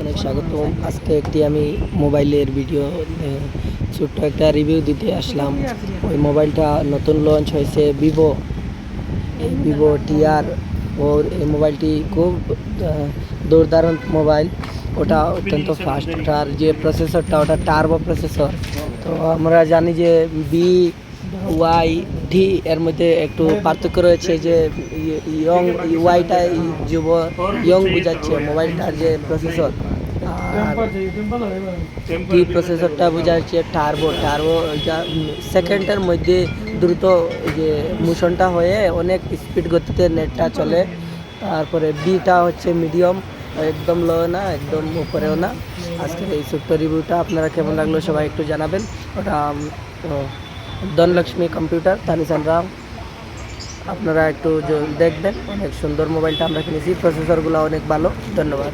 অনেক স্বাগতম। আজকে একটি আমি মোবাইলের ভিডিও ছোট্ট একটা রিভিউ দিতে আসলাম। ওই মোবাইলটা নতুন লঞ্চ হয়েছে ভিভো, এই ভিভো টিআর। ওর এই মোবাইলটি খুব দুর্দান্ত মোবাইল। ওটা অত্যন্ত ফাস্ট। ওটার যে প্রসেসরটা ওটা টার্বো প্রসেসর। তো আমরা জানি যে বি ওয়াই ডি এর মধ্যে একটু পার্থক্য রয়েছে, যে ইয়ং ওয়াইটা যুব ইয়ং বোঝাচ্ছে মোবাইলটার যে প্রসেসর, আর ডি প্রসেসরটা বোঝাচ্ছে টার্বো। টার্বো সেকেন্ডের মধ্যে দ্রুত যে মোশনটা হয়ে অনেক স্পিড গতিতে নেটটা চলে। তারপরে বিটা হচ্ছে মিডিয়াম, একদম লো না একদম উপরেও না। আজকের এই ছোট্ট রিভিউটা আপনারা কেমন লাগলো সবাই একটু জানাবেন। ওটা ধনলক্ষ্মী কম্পিউটার, তানিসান রাম। আপনারা একটু দেখবেন, অনেক সুন্দর মোবাইলটা আমরা কিনেছি, প্রসেসরগুলো অনেক ভালো। ধন্যবাদ।